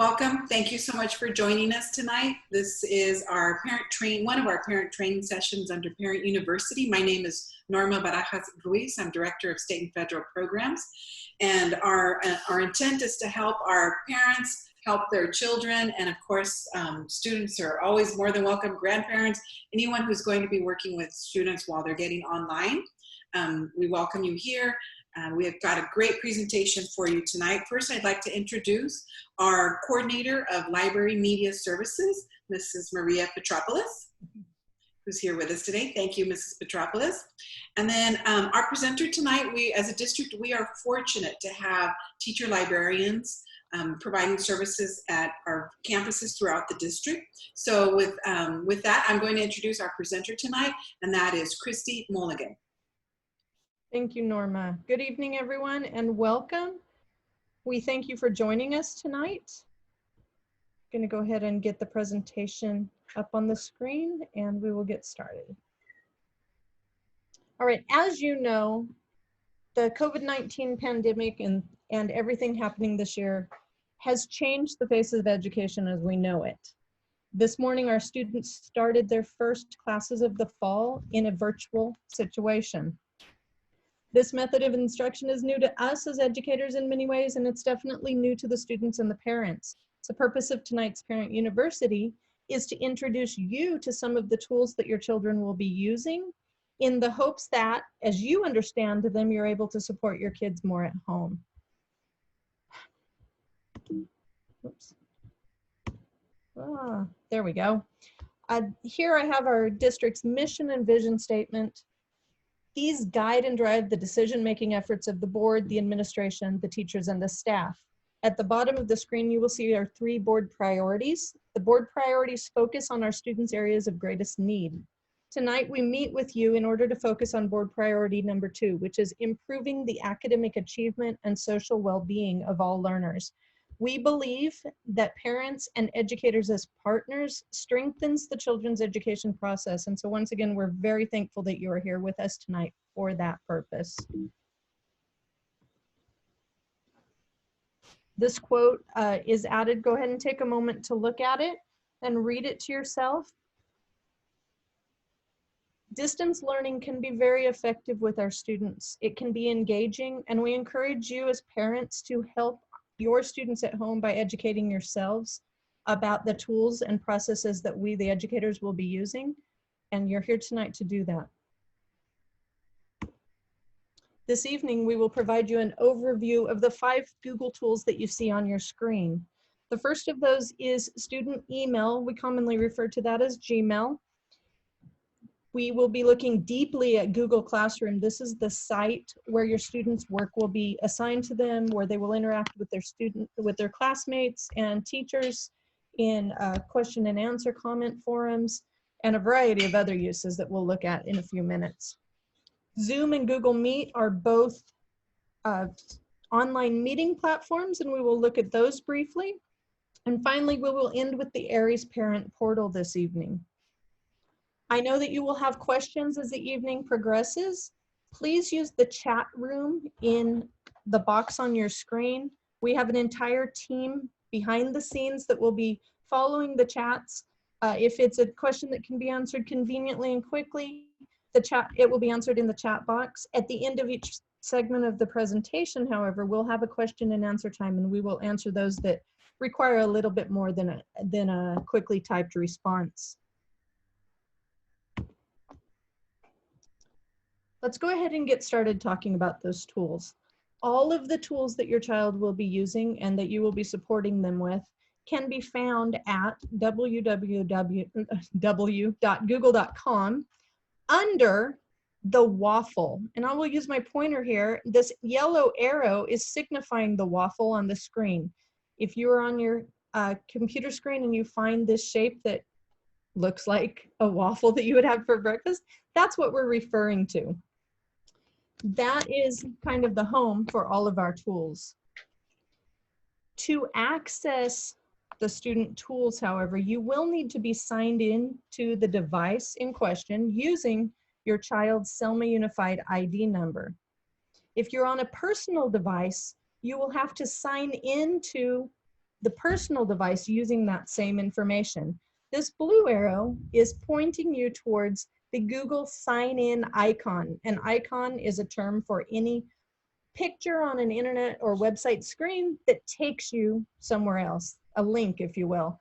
Welcome. Thank you so much for joining us tonight. This is our one of our parent training sessions under Parent University. My name is Norma Barajas Ruiz. I'm Director of State and Federal Programs. And our intent is to help our parents help their children. And of course, students are always more than welcome. Grandparents, anyone who's going to be working with students while they're getting online. We welcome you here. We have got a great presentation for you tonight. First, I'd like to introduce our Coordinator of Library Media Services, Mrs. Maria Petropoulos, who's here with us today. Thank you, Mrs. Petropoulos. And then our presenter tonight, as a district, we are fortunate to have teacher librarians providing services at our campuses throughout the district. So with that, I'm going to introduce our presenter tonight, and that is Christy Mulligan. Thank you, Norma. Good evening, everyone, and welcome. We thank you for joining us tonight. I'm going to go ahead and get the presentation up on the screen, and we will get started. All right, as you know, the COVID-19 pandemic and everything happening this year has changed the face of education as we know it. This morning, our students started their first classes of the fall in a virtual situation. This method of instruction is new to us as educators in many ways, and it's definitely new to the students and the parents. The purpose of tonight's Parent University is to introduce you to some of the tools that your children will be using in the hopes that, as you understand them, you're able to support your kids more at home. Oops. There we go. Here I have our district's mission and vision statement. These guide and drive the decision-making efforts of the board, the administration, the teachers, and the staff. At the bottom of the screen, you will see our 3 board priorities. The board priorities focus on our students' areas of greatest need. Tonight, we meet with you in order to focus on board priority number 2, which is improving the academic achievement and social well-being of all learners. We believe that parents and educators as partners strengthens the children's education process. And so once again, we're very thankful that you are here with us tonight for that purpose. This quote is added. Go ahead and take a moment to look at it and read it to yourself. Distance learning can be very effective with our students. It can be engaging, and we encourage you as parents to help your students at home by educating yourselves about the tools and processes that we, the educators, will be using. And you're here tonight to do that. This evening, we will provide you an overview of the 5 Google tools that you see on your screen. The first of those is student email. We commonly refer to that as Gmail. We will be looking deeply at Google Classroom. This is the site where your students' work will be assigned to them, where they will interact with their classmates and teachers in question and answer comment forums, and a variety of other uses that we'll look at in a few minutes. Zoom and Google Meet are both online meeting platforms, and we will look at those briefly. And finally, we will end with the ARIES Parent Portal this evening. I know that you will have questions as the evening progresses. Please use the chat room in the box on your screen. We have an entire team behind the scenes that will be following the chats. If it's a question that can be answered conveniently and quickly, it will be answered in the chat box. At the end of each segment of the presentation, however, we'll have a question and answer time, and we will answer those that require a little bit more than a quickly typed response. Let's go ahead and get started talking about those tools. All of the tools that your child will be using and that you will be supporting them with can be found at www.google.com under the waffle. And I will use my pointer here. This yellow arrow is signifying the waffle on the screen. If you are on your computer screen and you find this shape that looks like a waffle that you would have for breakfast, that's what we're referring to. That is kind of the home for all of our tools. To access the student tools, however, you will need to be signed in to the device in question using your child's Selma Unified ID number. If you're on a personal device, you will have to sign into the personal device using that same information. This blue arrow is pointing you towards the Google sign-in icon. An icon is a term for any picture on an internet or website screen that takes you somewhere else, a link, if you will.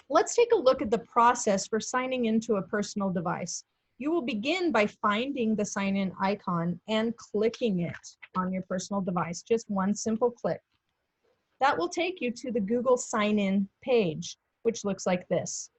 Let's take a look at the process for signing into a personal device. You will begin by finding the sign-in icon and clicking it on your personal device, just one simple click. That will take you to the Google sign-in page, which looks like this.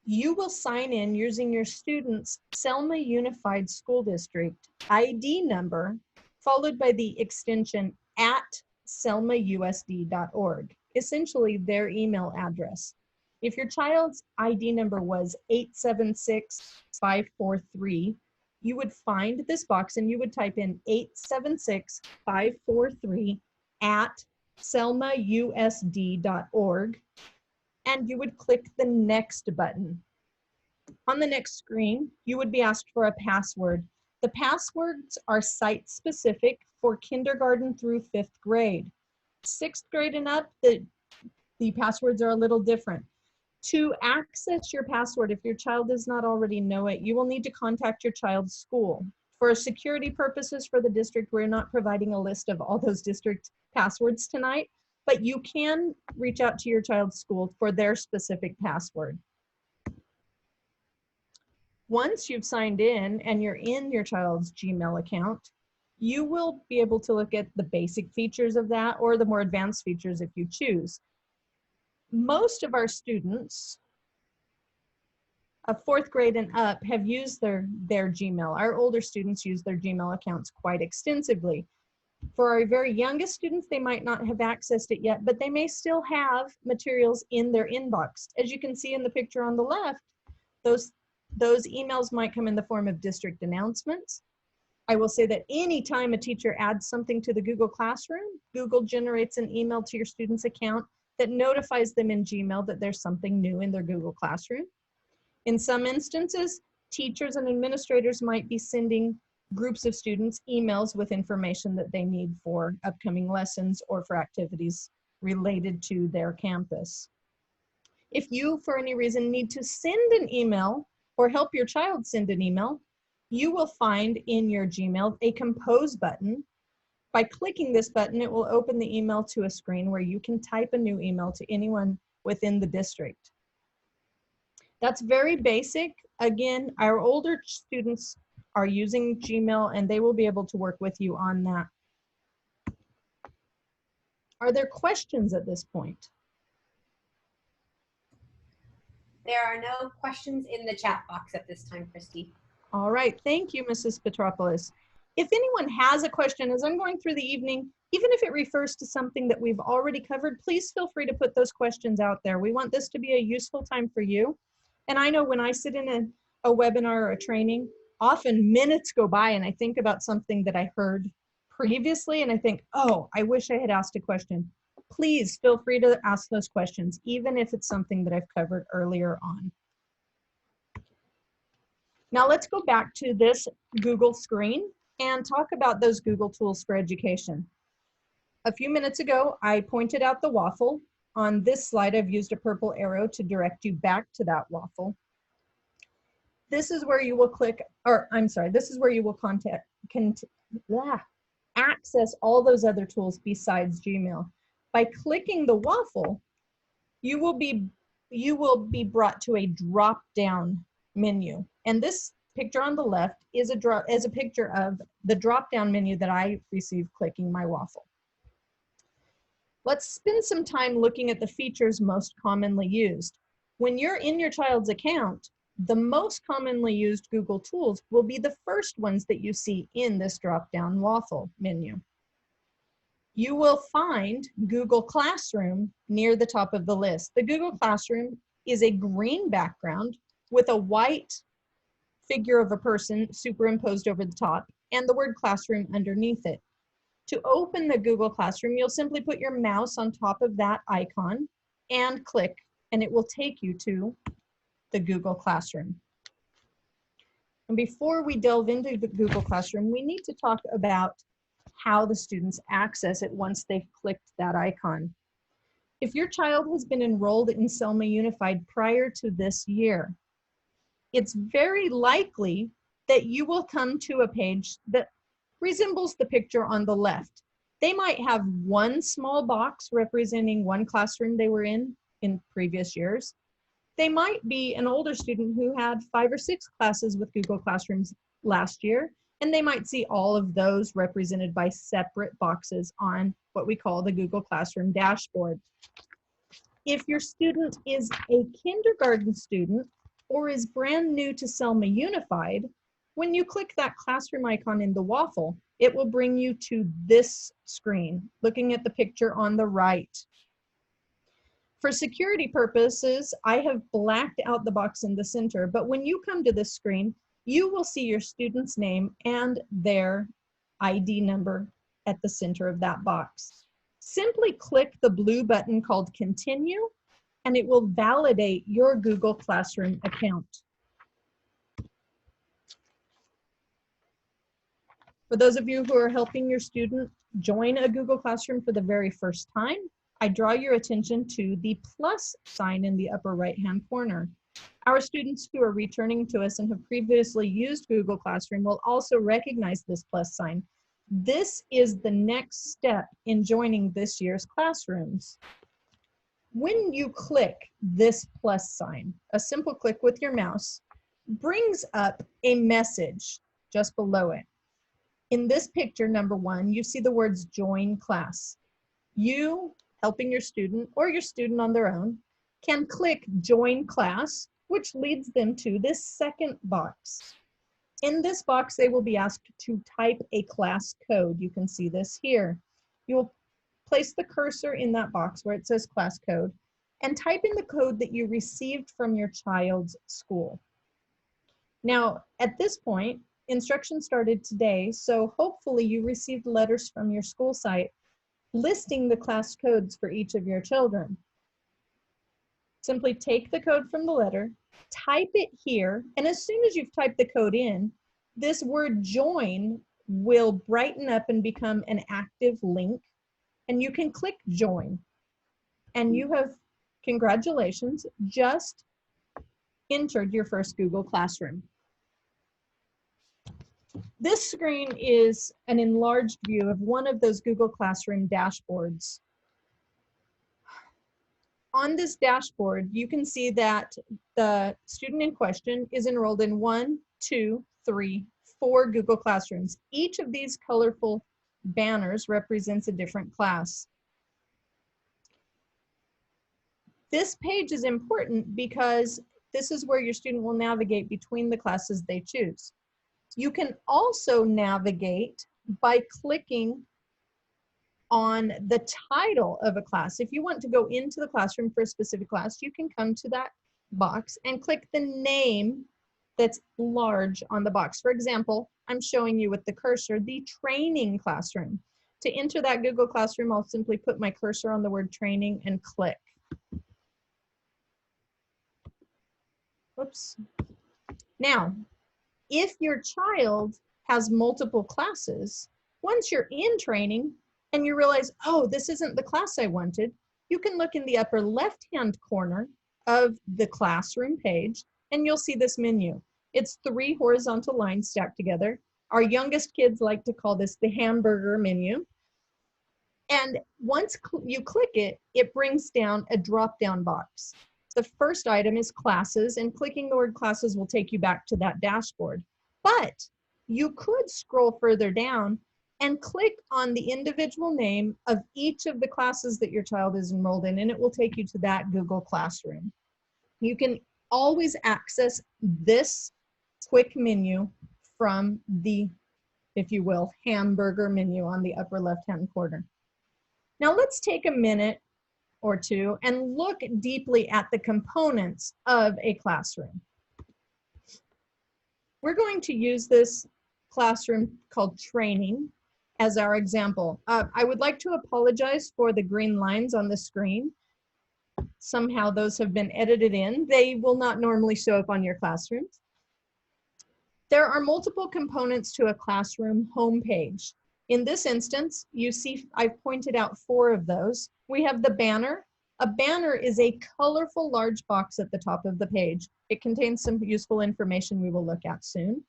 You will sign in using your student's Selma Unified School District ID number, followed by the extension @selmausd.org, essentially their email address. If your child's ID number was 876543, you would find this box and you would type in 876543 @selmausd.org, and you would click the next button. On the next screen, you would be asked for a password. The passwords are site specific for kindergarten through 5th grade. 6th grade and up, the passwords are a little different. To access your password, if your child does not already know it, you will need to contact your child's school. For security purposes for the district, we're not providing a list of all those district passwords tonight, but you can reach out to your child's school for their specific password. Once you've signed in and you're in your child's Gmail account, you will be able to look at the basic features of that or the more advanced features if you choose. Most of our students of 4th grade and up have used their Gmail. Our older students use their Gmail accounts quite extensively. For our very youngest students, they might not have accessed it yet, but they may still have materials in their inbox. As you can see in the picture on the left, those emails might come in the form of district announcements. I will say that anytime a teacher adds something to the Google Classroom, Google generates an email to your student's account that notifies them in Gmail that there's something new in their Google Classroom. In some instances, teachers and administrators might be sending groups of students emails with information that they need for upcoming lessons or for activities related to their campus. If you, for any reason, need to send an email or help your child send an email, you will find in your Gmail a compose button. By clicking this button, it will open the email to a screen where you can type a new email to anyone within the district. That's very basic. Again, our older students are using Gmail and they will be able to work with you on that. Are there questions at this point? There are no questions in the chat box at this time, Christy. All right, thank you, Mrs. Petropoulos. If anyone has a question as I'm going through the evening, even if it refers to something that we've already covered, please feel free to put those questions out there. We want this to be a useful time for you. And I know when I sit in a webinar or a training, often minutes go by and I think about something that I heard previously and I think, oh, I wish I had asked a question. Please feel free to ask those questions, even if it's something that I've covered earlier on. Now let's go back to this Google screen and talk about those Google tools for education. A few minutes ago, I pointed out the waffle. On this slide, I've used a purple arrow to direct you back to that waffle. This is where you will click, or I'm sorry, this is where you will access all those other tools besides Gmail. By clicking the waffle, you will be brought to a drop-down menu. And this picture on the left is a picture of the drop-down menu that I received clicking my waffle. Let's spend some time looking at the features most commonly used. When you're in your child's account, the most commonly used Google tools will be the first ones that you see in this drop-down waffle menu. You will find Google Classroom near the top of the list. The Google Classroom is a green background with a white figure of a person superimposed over the top and the word classroom underneath it. To open the Google Classroom, you'll simply put your mouse on top of that icon and click, and it will take you to the Google Classroom. And before we delve into the Google Classroom, we need to talk about how the students access it once they've clicked that icon. If your child has been enrolled in Selma Unified prior to this year, it's very likely that you will come to a page that resembles the picture on the left. They might have one small box representing one classroom they were in previous years. They might be an older student who had 5 or 6 classes with Google Classrooms last year, and they might see all of those represented by separate boxes on what we call the Google Classroom dashboard. If your student is a kindergarten student or is brand new to Selma Unified, when you click that classroom icon in the waffle, it will bring you to this screen, looking at the picture on the right. For security purposes, I have blacked out the box in the center, but when you come to this screen, you will see your student's name and their ID number at the center of that box. Simply click the blue button called Continue, and it will validate your Google Classroom account. For those of you who are helping your student join a Google Classroom for the very first time, I draw your attention to the plus sign in the upper right-hand corner. Our students who are returning to us and have previously used Google Classroom will also recognize this plus sign. This is the next step in joining this year's classrooms. When you click this plus sign, a simple click with your mouse brings up a message just below it. In this picture, number 1, you see the words join class. You, helping your student or your student on their own, can click join class, which leads them to this second box. In this box, they will be asked to type a class code. You can see this here. You'll place the cursor in that box where it says class code and type in the code that you received from your child's school. Now, at this point, instruction started today, so hopefully you received letters from your school site listing the class codes for each of your children. Simply take the code from the letter, type it here, and as soon as you've typed the code in, this word join will brighten up and become an active link, and you can click join. And you have, congratulations, just entered your first Google Classroom. This screen is an enlarged view of one of those Google Classroom dashboards. On this dashboard, you can see that the student in question is enrolled in 1, 2, 3, 4 Google Classrooms. Each of these colorful banners represents a different class. This page is important because this is where your student will navigate between the classes they choose. You can also navigate by clicking on the title of a class. If you want to go into the classroom for a specific class, you can come to that box and click the name that's large on the box. For example, I'm showing you with the cursor the training classroom. To enter that Google Classroom, I'll simply put my cursor on the word training and click. Whoops. Now, if your child has multiple classes, once you're in training and you realize, oh, this isn't the class I wanted, you can look in the upper left-hand corner of the classroom page and you'll see this menu. It's 3 horizontal lines stacked together. Our youngest kids like to call this the Hamburger Menu. And once you click it, it brings down a drop-down box. The first item is classes, and clicking the word classes will take you back to that dashboard. But you could scroll further down and click on the individual name of each of the classes that your child is enrolled in, and it will take you to that Google Classroom. You can always access this quick menu from the, if you will, Hamburger Menu on the upper left-hand corner. Now let's take a minute or two and look deeply at the components of a classroom. We're going to use this classroom called training as our example. I would like to apologize for the green lines on the screen. Somehow those have been edited in. They will not normally show up on your classrooms. There are multiple components to a classroom homepage. In this instance, you see I've pointed out 4 of those. We have the banner. A banner is a colorful large box at the top of the page. It contains some useful information we will look at soon.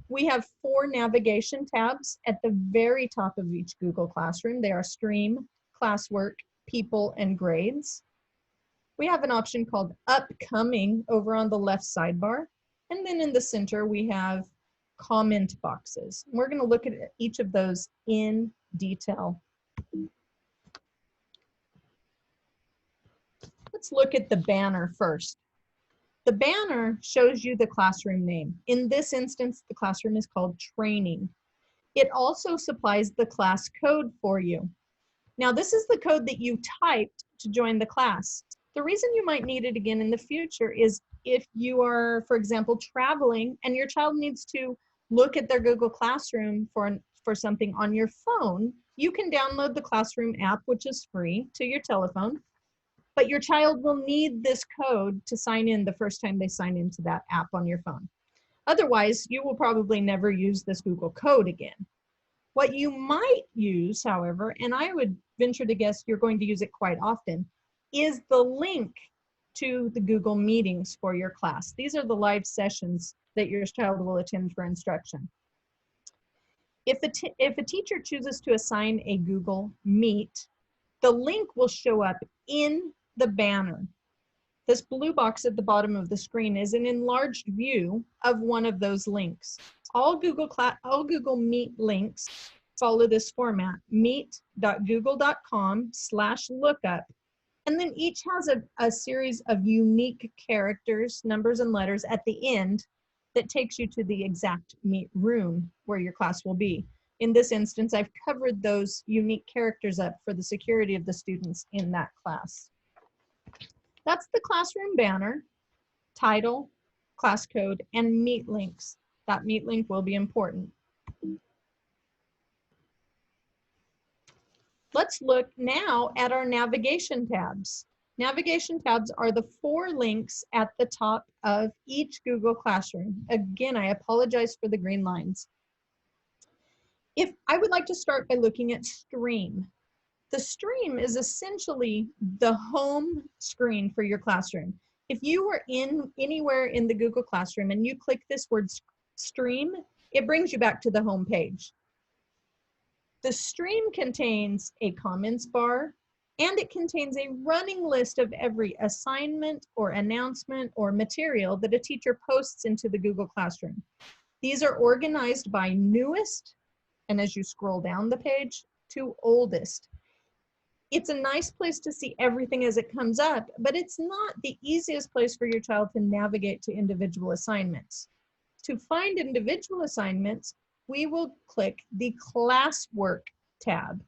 We have 4 navigation tabs at the very top of each Google Classroom. They are Stream, Classwork, People, and Grades. We have an option called Upcoming over on the left sidebar. And then in the center, we have comment boxes. We're going to look at each of those in detail. Let's look at the banner first. The banner shows you the classroom name. In this instance, the classroom is called Training. It also supplies the class code for you. Now, this is the code that you typed to join the class. The reason you might need it again in the future is if you are, for example, traveling and your child needs to look at their Google Classroom for something on your phone, you can download the Classroom app, which is free, to your telephone. But your child will need this code to sign in the first time they sign into that app on your phone. Otherwise, you will probably never use this Google code again. What you might use, however, and I would venture to guess you're going to use it quite often, is the link to the Google meetings for your class. These are the live sessions that your child will attend for instruction. If a teacher chooses to assign a Google Meet, the link will show up in the banner. This blue box at the bottom of the screen is an enlarged view of one of those links. All Google Meet links follow this format, meet.google.com/lookup. And then each has a series of unique characters, numbers, and letters at the end that takes you to the exact Meet room where your class will be. In this instance, I've covered those unique characters up for the security of the students in that class. That's the classroom banner, title, class code, and Meet links. That Meet link will be important. Let's look now at our navigation tabs. Navigation tabs are the 4 links at the top of each Google Classroom. Again, I apologize for the green lines. If I would like to start by looking at Stream. The Stream is essentially the home screen for your classroom. If you were anywhere in the Google Classroom and you click this word Stream, it brings you back to the home page. The Stream contains a comments bar, and it contains a running list of every assignment or announcement or material that a teacher posts into the Google Classroom. These are organized by newest, and as you scroll down the page, to oldest. It's a nice place to see everything as it comes up, but it's not the easiest place for your child to navigate to individual assignments. To find individual assignments, we will click the Classwork tab.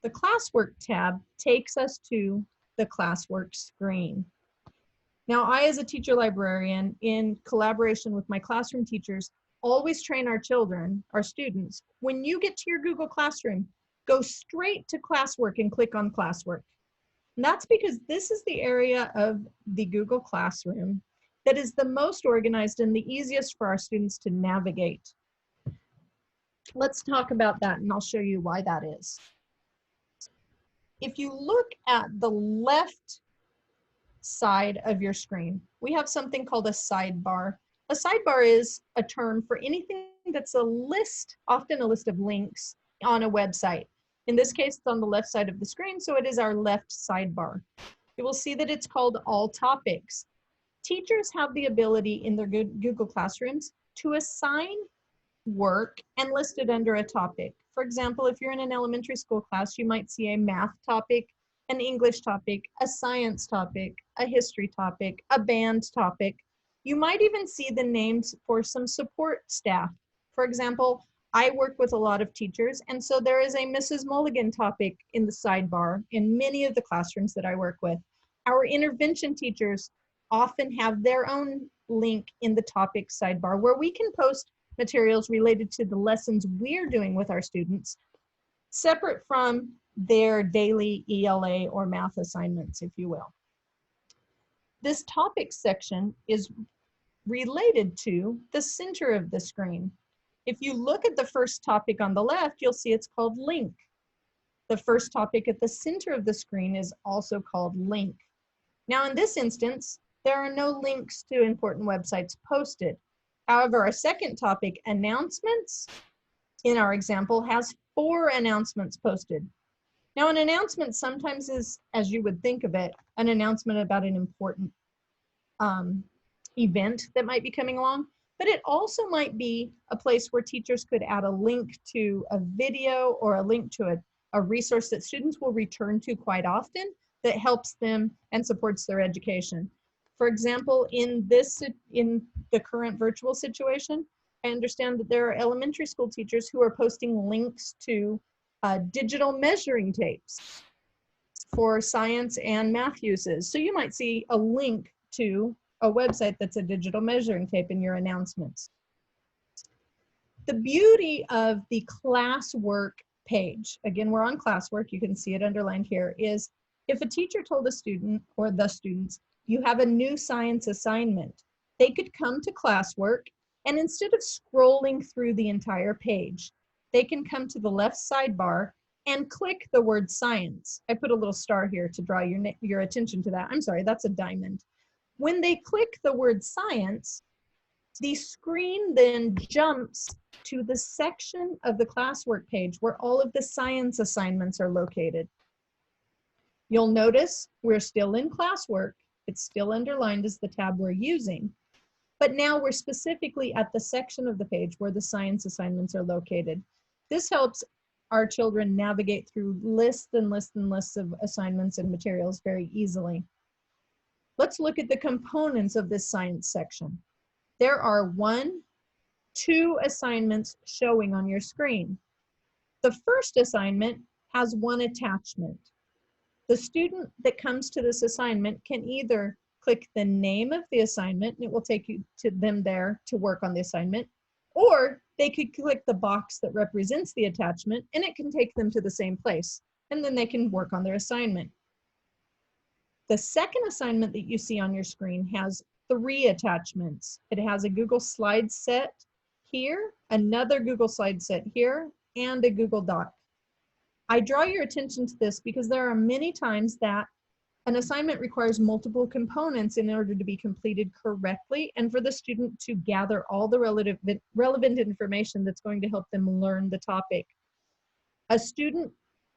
The Classwork tab takes us to the Classwork screen. Now, I, as a teacher librarian, in collaboration with my classroom teachers, always train our children, our students, when you get to your Google Classroom, go straight to Classwork and click on Classwork. And that's because this is the area of the Google Classroom that is the most organized and the easiest for our students to navigate. Let's talk about that, and I'll show you why that is. If you look at the left side of your screen, we have something called a sidebar. A sidebar is a term for anything that's a list, often a list of links on a website. In this case, it's on the left side of the screen, so it is our left sidebar. You will see that it's called All Topics. Teachers have the ability in their Google Classrooms to assign work and list it under a topic. For example, if you're in an elementary school class, you might see a math topic, an English topic, a science topic, a history topic, a band topic. You might even see the names for some support staff. For example, I work with a lot of teachers, and so there is a Mrs. Mulligan topic in the sidebar in many of the classrooms that I work with. Our intervention teachers often have their own link in the topic sidebar where we can post materials related to the lessons we're doing with our students, separate from their daily ELA or math assignments, if you will. This topic section is related to the center of the screen. If you look at the first topic on the left, you'll see it's called link. The first topic at the center of the screen is also called link. Now in this instance, there are no links to important websites posted. However, our second topic, announcements, in our example, has 4 announcements posted. Now an announcement sometimes is, as you would think of it, an announcement about an important event that might be coming along, but it also might be a place where teachers could add a link to a video or a link to a resource that students will return to quite often that helps them and supports their education. For example, in the current virtual situation, I understand that there are elementary school teachers who are posting links to digital measuring tapes for science and math uses. So you might see a link to a website that's a digital measuring tape in your announcements. The beauty of the Classwork page, again, we're on Classwork, you can see it underlined here, is if a teacher told a student or the students, you have a new science assignment, they could come to Classwork and instead of scrolling through the entire page, they can come to the left sidebar and click the word science. I put a little star here to draw your attention to that. I'm sorry, that's a diamond. When they click the word science, the screen then jumps to the section of the Classwork page where all of the science assignments are located. You'll notice we're still in Classwork. It's still underlined as the tab we're using, but now we're specifically at the section of the page where the science assignments are located. This helps our children navigate through lists and lists and lists of assignments and materials very easily. Let's look at the components of this science section. There are 2 assignments showing on your screen. The first assignment has 1 attachment. The student that comes to this assignment can either click the name of the assignment and it will take you to them there to work on the assignment, or they could click the box that represents the attachment and it can take them to the same place and then they can work on their assignment. The second assignment that you see on your screen has 3 attachments. It has a Google Slides set here, another Google Slides set here, and a Google Doc. I draw your attention to this because there are many times that an assignment requires multiple components in order to be completed correctly and for the student to gather all the relevant information that's going to help them learn the topic. A student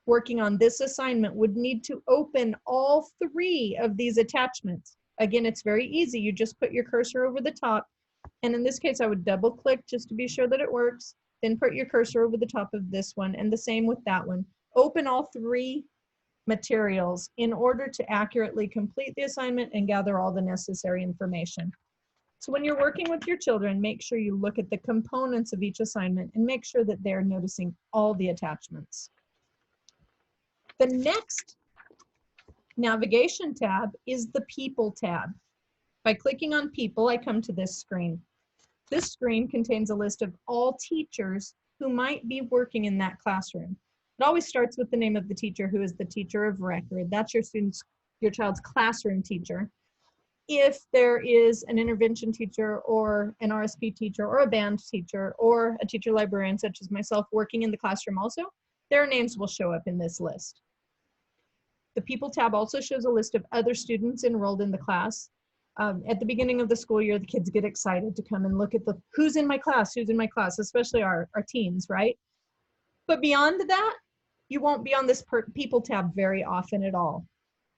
working on this assignment would need to open all 3 of these attachments. Again, it's very easy. You just put your cursor over the top. And in this case, I would double click just to be sure that it works. Then put your cursor over the top of this one and the same with that one. Open all 3 materials in order to accurately complete the assignment and gather all the necessary information. So when you're working with your children, make sure you look at the components of each assignment and make sure that they're noticing all the attachments. The next navigation tab is the People tab. By clicking on People, I come to this screen. This screen contains a list of all teachers who might be working in that classroom. It always starts with the name of the teacher who is the teacher of record. That's your child's classroom teacher. If there is an intervention teacher or an RSP teacher or a band teacher or a teacher librarian such as myself working in the classroom also, their names will show up in this list. The People tab also shows a list of other students enrolled in the class. At the beginning of the school year, the kids get excited to come and look at who's in my class, especially our teens, right? But beyond that, you won't be on this People tab very often at all.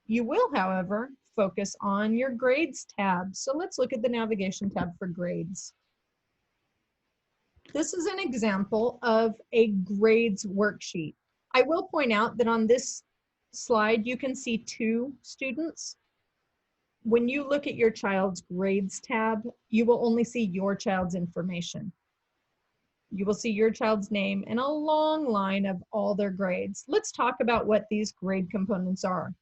You will, however, focus on your Grades tab. So let's look at the navigation tab for grades. This is an example of a grades worksheet. I will point out that on this slide, you can see 2 students. When you look at your child's grades tab, you will only see your child's information. You will see your child's name and a long line of all their grades. Let's talk about what these grade components are.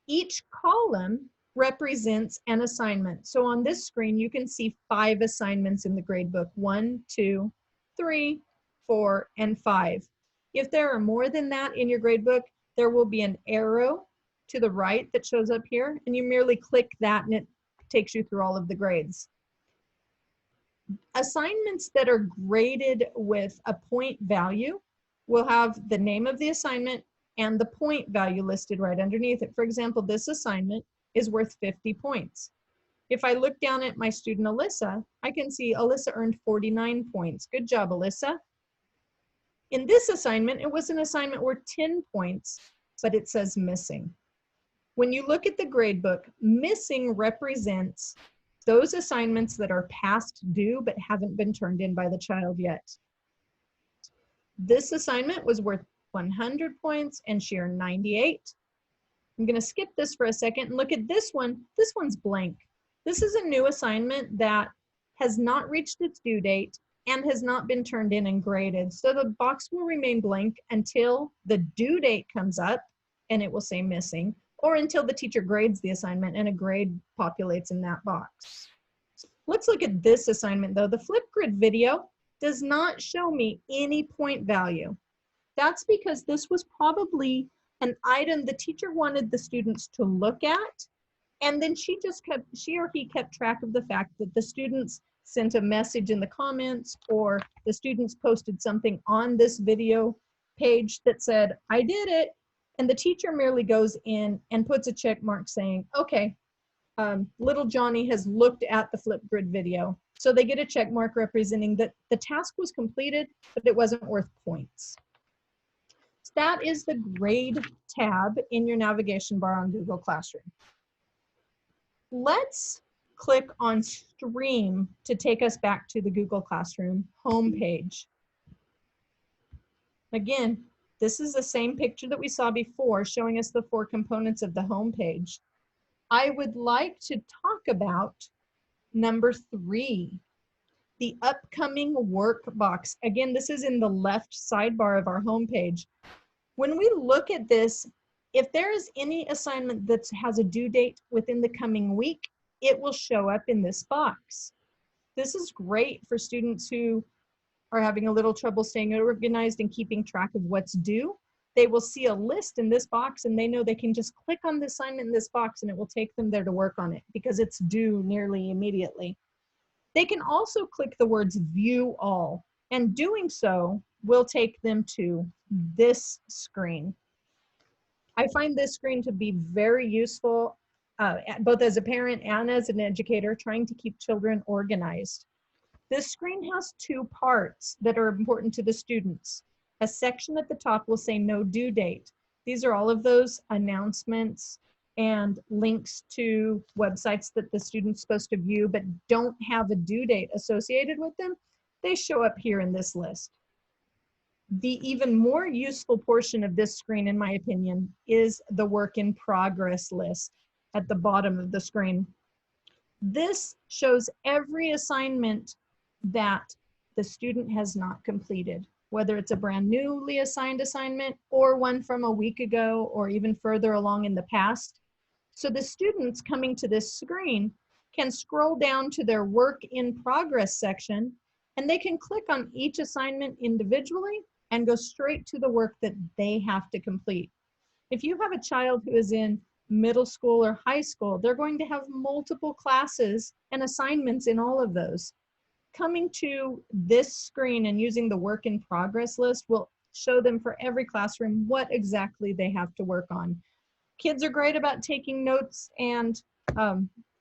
Each column represents an assignment. So on this screen, you can see 5 assignments in the grade book, 1, 2, 3, 4, and 5. If there are more than that in your grade book, there will be an arrow to the right that shows up here, and you merely click that and it takes you through all of the grades. Assignments that are graded with a point value will have the name of the assignment and the point value listed right underneath it. For example, this assignment is worth 50 points. If I look down at my student Alyssa, I can see Alyssa earned 49 points. Good job, Alyssa. In this assignment, it was an assignment worth 10 points, but it says missing. When you look at the gradebook, missing represents those assignments that are past due but haven't been turned in by the child yet. This assignment was worth 100 points and she earned 98. I'm going to skip this for a second and look at this one. This one's blank. This is a new assignment that has not reached its due date and has not been turned in and graded. So the box will remain blank until the due date comes up and it will say missing, or until the teacher grades the assignment and a grade populates in that box. Let's look at this assignment though. The Flipgrid video does not show me any point value. That's because this was probably an item the teacher wanted the students to look at, and then she or he kept track of the fact that the students sent a message in the comments, or the students posted something on this video page that said, I did it. And the teacher merely goes in and puts a check mark saying, okay, little Johnny has looked at the Flipgrid video. So they get a check mark representing that the task was completed, but it wasn't worth points. So that is the grade tab in your navigation bar on Google Classroom. Let's click on Stream to take us back to the Google Classroom homepage. Again, this is the same picture that we saw before, showing us the 4 components of the homepage. I would like to talk about number 3, the upcoming work box. Again, this is in the left sidebar of our homepage. When we look at this, if there is any assignment that has a due date within the coming week, it will show up in this box. This is great for students who are having a little trouble staying organized and keeping track of what's due. They will see a list in this box and they know they can just click on the assignment in this box and it will take them there to work on it because it's due nearly immediately. They can also click the words View All, and doing so will take them to this screen. I find this screen to be very useful, both as a parent and as an educator trying to keep children organized. This screen has 2 parts that are important to the students. A section at the top will say no due date. These are all of those announcements and links to websites that the student's supposed to view but don't have a due date associated with them. They show up here in this list. The even more useful portion of this screen, in my opinion, is the work in progress list at the bottom of the screen. This shows every assignment that the student has not completed, whether it's a brand newly assigned assignment or one from a week ago or even further along in the past. So the students coming to this screen can scroll down to their work in progress section and they can click on each assignment individually and go straight to the work that they have to complete. If you have a child who is in middle school or high school, they're going to have multiple classes and assignments in all of those. Coming to this screen and using the work in progress list will show them for every classroom what exactly they have to work on. Kids are great about taking notes and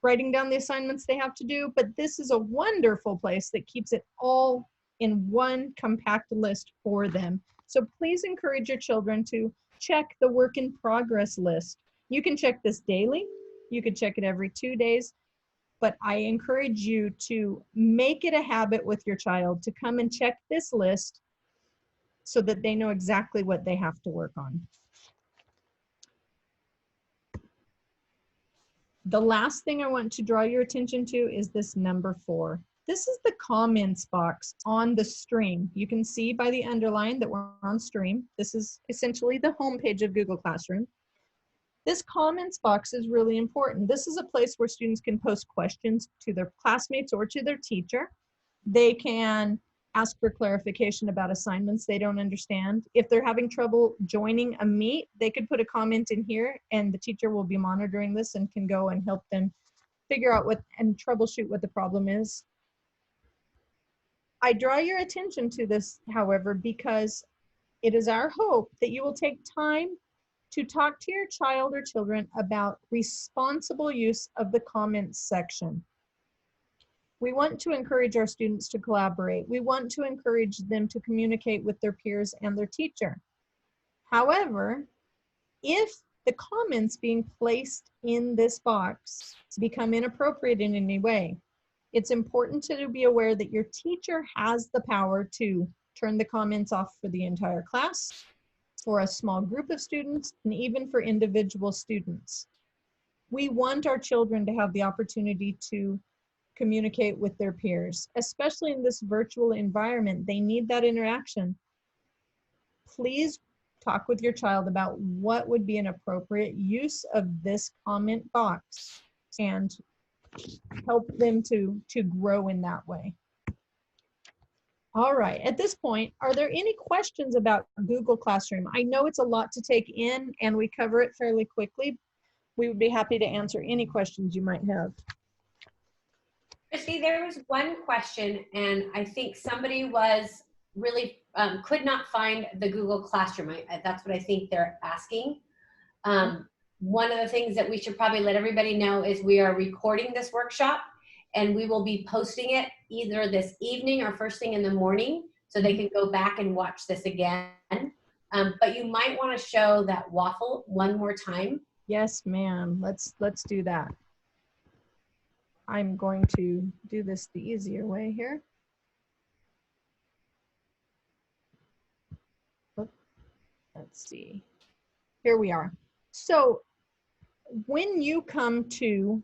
writing down the assignments they have to do, but this is a wonderful place that keeps it all in one compact list for them. So please encourage your children to check the work in progress list. You can check this daily, you can check it every 2 days, but I encourage you to make it a habit with your child to come and check this list so that they know exactly what they have to work on. The last thing I want to draw your attention to is this number 4. This is the comments box on the stream. You can see by the underline that we're on stream. This is essentially the home page of Google Classroom. This comments box is really important. This is a place where students can post questions to their classmates or to their teacher. They can ask for clarification about assignments they don't understand. If they're having trouble joining a meet, they could put a comment in here and the teacher will be monitoring this and can go and help them figure out what and troubleshoot what the problem is. I draw your attention to this, however, because it is our hope that you will take time to talk to your child or children about responsible use of the comments section. We want to encourage our students to collaborate. We want to encourage them to communicate with their peers and their teacher. However, if the comments being placed in this box become inappropriate in any way, it's important to be aware that your teacher has the power to turn the comments off for the entire class, for a small group of students, and even for individual students. We want our children to have the opportunity to communicate with their peers, especially in this virtual environment. They need that interaction. Please talk with your child about what would be an appropriate use of this comment box and help them to grow in that way. All right, at this point, are there any questions about Google Classroom? I know it's a lot to take in and we cover it fairly quickly. We would be happy to answer any questions you might have. Christy, there was one question, and I think somebody was really could not find the Google Classroom. That's what I think they're asking. One of the things that we should probably let everybody know is we are recording this workshop, and we will be posting it either this evening or first thing in the morning, so they can go back and watch this again. But you might want to show that waffle one more time. Yes, ma'am. Let's do that. I'm going to do this the easier way here. Let's see. Here we are. So when you come to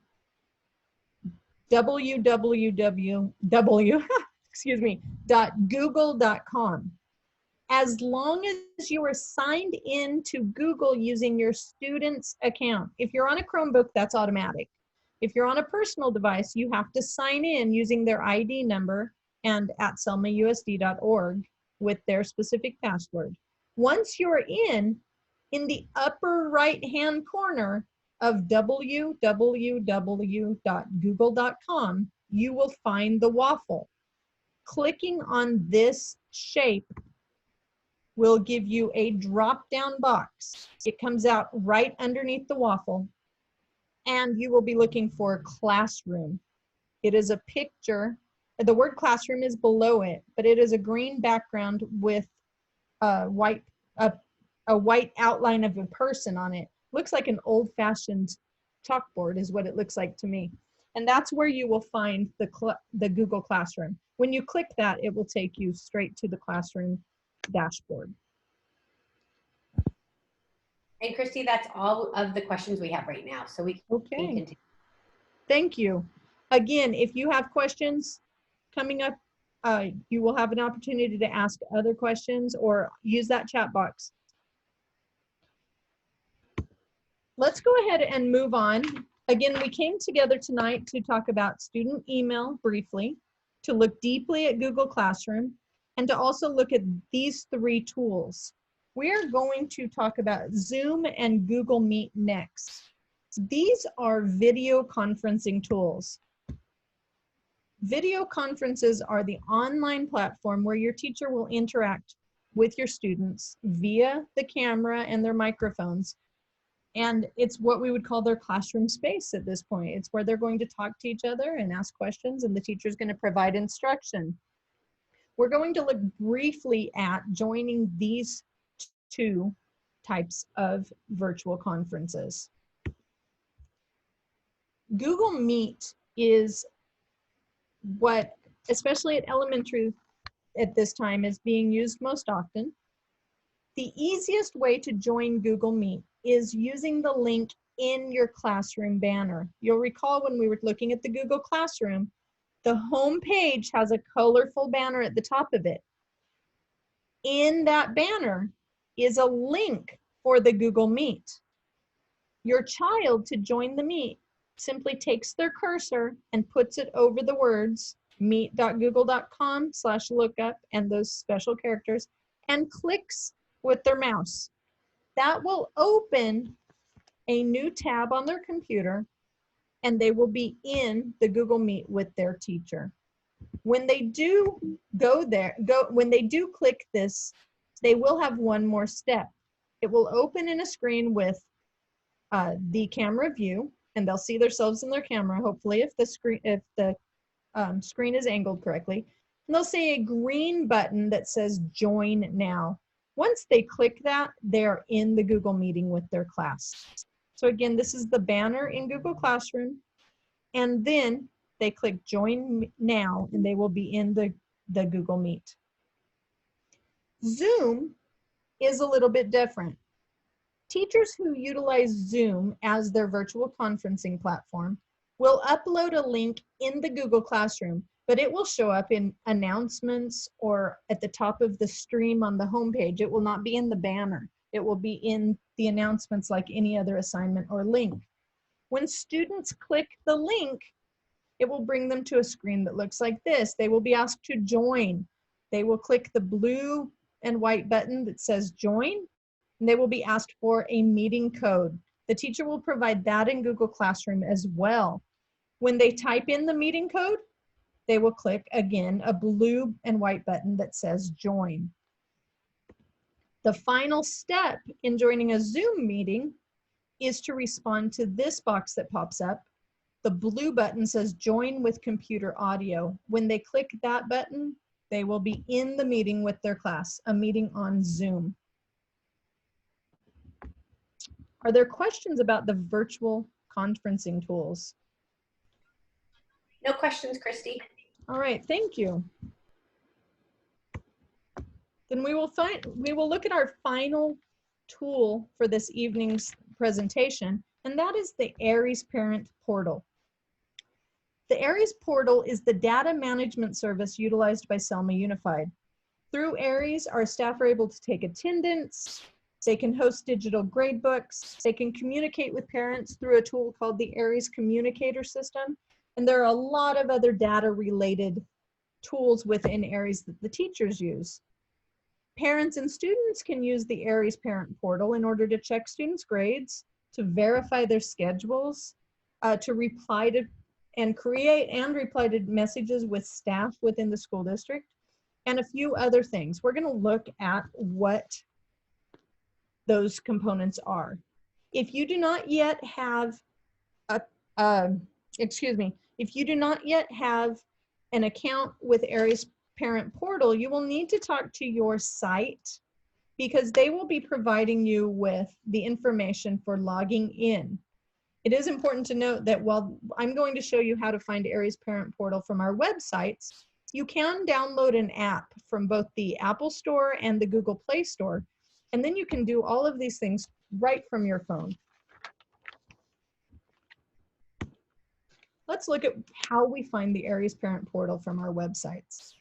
www.google.com, as long as you are signed in to Google using your student's account. If you're on a Chromebook, that's automatic. If you're on a personal device, you have to sign in using their ID number and at selmausd.org with their specific password. Once you're in the upper right-hand corner of www.google.com, you will find the waffle. Clicking on this shape will give you a drop-down box. It comes out right underneath the waffle, and you will be looking for Classroom. It is a picture. The word Classroom is below it, but it is a green background with a white outline of a person on it. Looks like an old-fashioned chalkboard is what it looks like to me. And that's where you will find the Google Classroom. When you click that, it will take you straight to the Classroom dashboard. And Christy, that's all of the questions we have right now. So we can continue. Thank you. Again, if you have questions coming up, you will have an opportunity to ask other questions or use that chat box. Let's go ahead and move on. Again, we came together tonight to talk about student email briefly, to look deeply at Google Classroom, and to also look at these three tools. We're going to talk about Zoom and Google Meet next. These are video conferencing tools. Video conferences are the online platform where your teacher will interact with your students via the camera and their microphones. And it's what we would call their classroom space at this point. It's where they're going to talk to each other and ask questions, and the teacher's going to provide instruction. We're going to look briefly at joining these two types of virtual conferences. Google Meet is what, especially at elementary at this time, is being used most often. The easiest way to join Google Meet is using the link in your classroom banner. You'll recall when we were looking at the Google Classroom, the home page has a colorful banner at the top of it. In that banner is a link for the Google Meet. Your child, to join the Meet, simply takes their cursor and puts it over the words meet.google.com/lookup and those special characters and clicks with their mouse. That will open a new tab on their computer, and they will be in the Google Meet with their teacher. When they do when they do click this, they will have one more step. It will open in a screen with the camera view, and they'll see themselves in their camera, hopefully, if the screen is angled correctly. And they'll see a green button that says Join Now. Once they click that, they're in the Google meeting with their class. So again, this is the banner in Google Classroom, and then they click Join Now, and they will be in the Google Meet. Zoom is a little bit different. Teachers who utilize Zoom as their virtual conferencing platform will upload a link in the Google Classroom, but it will show up in announcements or at the top of the stream on the homepage. It will not be in the banner. It will be in the announcements like any other assignment or link. When students click the link, it will bring them to a screen that looks like this. They will be asked to join. They will click the blue and white button that says Join, and they will be asked for a meeting code. The teacher will provide that in Google Classroom as well. When they type in the meeting code, they will click, again, a blue and white button that says Join. The final step in joining a Zoom meeting is to respond to this box that pops up. The blue button says Join with Computer Audio. When they click that button, they will be in the meeting with their class, a meeting on Zoom. Are there questions about the virtual conferencing tools? No questions, Christy. All right, thank you. Then we will look at our final tool for this evening's presentation, and that is the ARIES Parent Portal. The ARIES portal is the data management service utilized by Selma Unified. Through ARIES, our staff are able to take attendance, they can host digital gradebooks, they can communicate with parents through a tool called the ARIES Communicator System, and there are a lot of other data-related tools within ARIES that the teachers use. Parents and students can use the ARIES Parent Portal in order to check students' grades, to verify their schedules, to reply to and create and reply to messages with staff within the school district, and a few other things. We're going to look at what those components are. If you do not yet have if you do not yet have an account with ARIES Parent Portal, you will need to talk to your site because they will be providing you with the information for logging in. It is important to note that while I'm going to show you how to find ARIES Parent Portal from our websites, you can download an app from both the Apple Store and the Google Play Store, and then you can do all of these things right from your phone. Let's look at how we find the ARIES Parent Portal from our websites.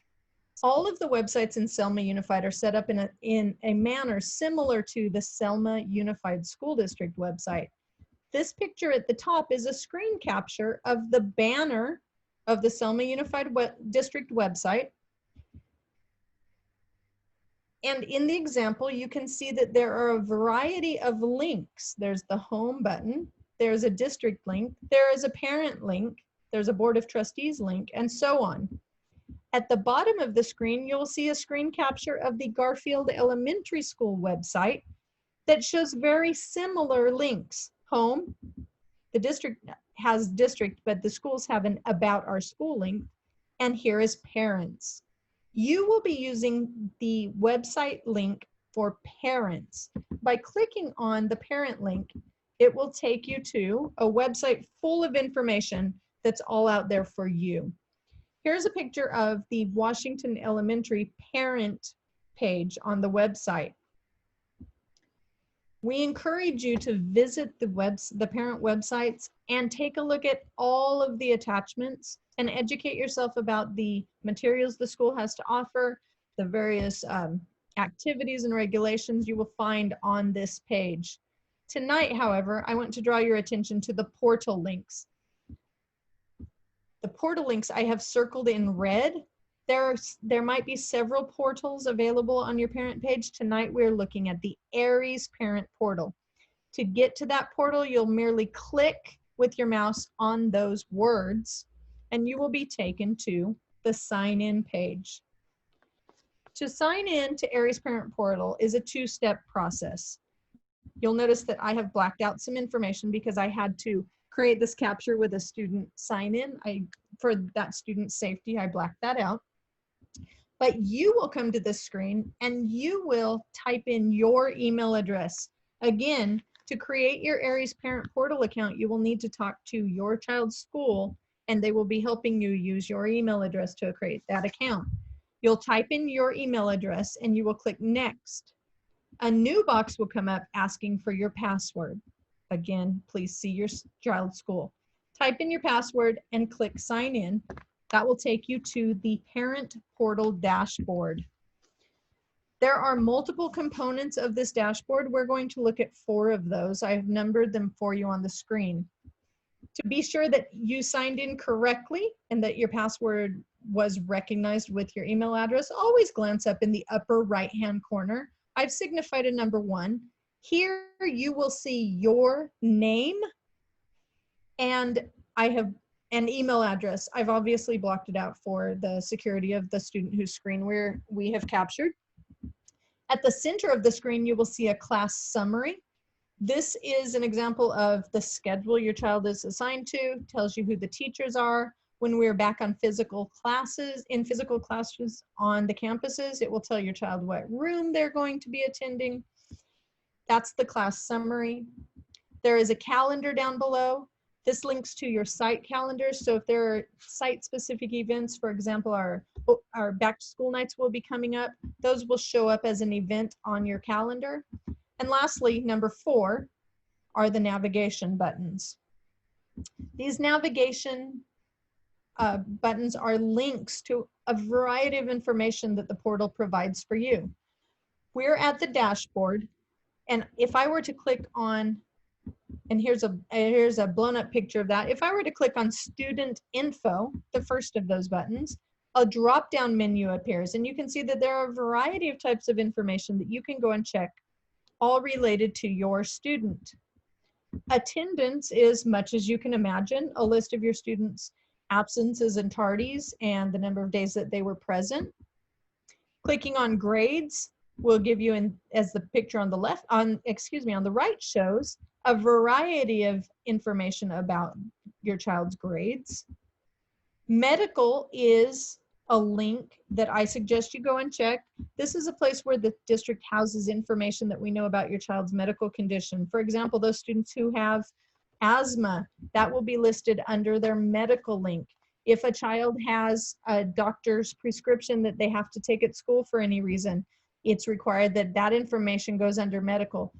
All of the websites in Selma Unified are set up in a manner similar to the Selma Unified School District website. This picture at the top is a screen capture of the banner of the Selma Unified District website. And in the example, you can see that there are a variety of links. There's the home button, there's a district link, there is a parent link, there's a Board of Trustees link, and so on. At the bottom of the screen, you'll see a screen capture of the Garfield Elementary School website that shows very similar links. Home, the district has district, but the schools have an About Our School link, and here is parents. You will be using the website link for parents. By clicking on the parent link, it will take you to a website full of information that's all out there for you. Here's a picture of the Washington Elementary parent page on the website. We encourage you to visit the parent websites and take a look at all of the attachments and educate yourself about the materials the school has to offer, the various activities and regulations you will find on this page. Tonight, however, I want to draw your attention to the portal links. The portal links I have circled in red. There might be several portals available on your parent page. Tonight we're looking at the ARIES Parent Portal. To get to that portal, you'll merely click with your mouse on those words and you will be taken to the sign in page. To sign in to ARIES Parent Portal is a two-step process. You'll notice that I have blacked out some information because I had to create this capture with a student sign in. For that student's safety, I blacked that out. But you will come to this screen and you will type in your email address. Again, to create your ARIES Parent Portal account, you will need to talk to your child's school and they will be helping you use your email address to create that account. You'll type in your email address and you will click next. A new box will come up asking for your password. Again, please see your child's school. Type in your password and click sign in. That will take you to the Parent Portal dashboard. There are multiple components of this dashboard. We're going to look at 4 of those. I've numbered them for you on the screen. To be sure that you signed in correctly and that your password was recognized with your email address, always glance up in the upper right-hand corner. I've signified a number 1. Here you will see your name and I have an email address. I've obviously blocked it out for the security of the student whose screen we have captured. At the center of the screen, you will see a class summary. This is an example of the schedule your child is assigned to, tells you who the teachers are. When we're back on physical classes, on the campuses, it will tell your child what room they're going to be attending. That's the class summary. There is a calendar down below. This links to your site calendar. So if there are site-specific events, for example, our back-to-school nights will be coming up, those will show up as an event on your calendar. And lastly, number 4 are the navigation buttons. These navigation buttons are links to a variety of information that the portal provides for you. We're at the dashboard, and if I were to click on, and here's a blown up picture of that. If I were to click on student info, the first of those buttons, a drop down menu appears, and you can see that there are a variety of types of information that you can go and check, all related to your student. Attendance is, much as you can imagine, a list of your students' absences and tardies and the number of days that they were present. Clicking on grades will give you, as the picture on the left, on the right shows, a variety of information about your child's grades. Medical is a link that I suggest you go and check. This is a place where the district houses information that we know about your child's medical condition. For example, those students who have asthma, that will be listed under their medical link. If a child has a doctor's prescription that they have to take at school for any reason, it's required that that information goes under medical.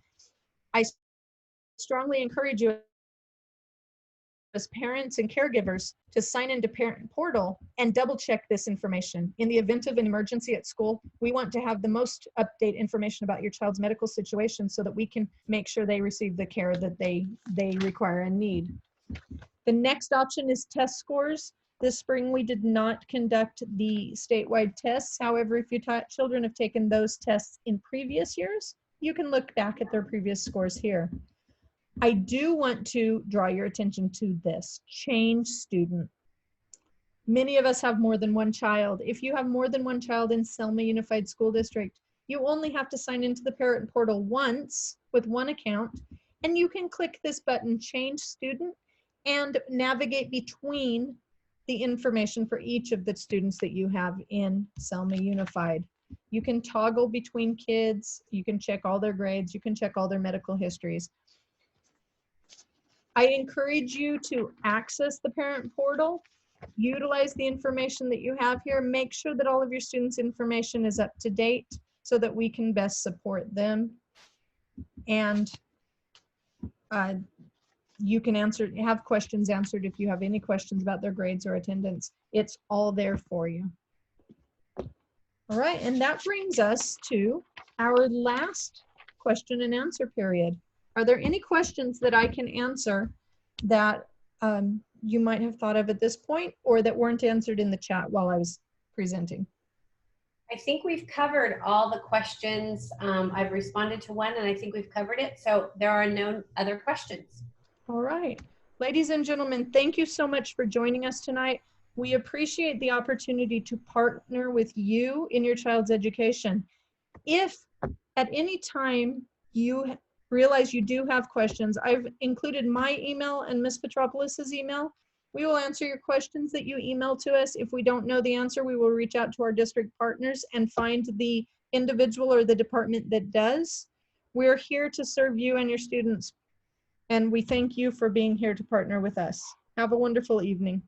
I strongly encourage you as parents and caregivers to sign into Parent Portal and double check this information. In the event of an emergency at school, we want to have the most up-to-date information about your child's medical situation so that we can make sure they receive the care that they require and need. The next option is test scores. This spring, we did not conduct the statewide tests. However, if your children have taken those tests in previous years, you can look back at their previous scores here. I do want to draw your attention to this, change student. Many of us have more than one child. If you have more than one child in Selma Unified School District, you only have to sign into the Parent Portal once with one account, and you can click this button, change student, and navigate between the information for each of the students that you have in Selma Unified. You can toggle between kids, you can check all their grades, you can check all their medical histories. I encourage you to access the Parent Portal, utilize the information that you have here, make sure that all of your students' information is up to date so that we can best support them. And you can have questions answered if you have any questions about their grades or attendance. It's all there for you. All right, and that brings us to our last question and answer period. Are there any questions that I can answer that you might have thought of at this point or that weren't answered in the chat while I was presenting? I think we've covered all the questions. I've responded to one and I think we've covered it. So there are no other questions. All right. Ladies and gentlemen, thank you so much for joining us tonight. We appreciate the opportunity to partner with you in your child's education. If at any time you realize you do have questions, I've included my email and Ms. Petropolis's email. We will answer your questions that you email to us. If we don't know the answer, we will reach out to our district partners and find the individual or the department that does. We're here to serve you and your students, and we thank you for being here to partner with us. Have a wonderful evening.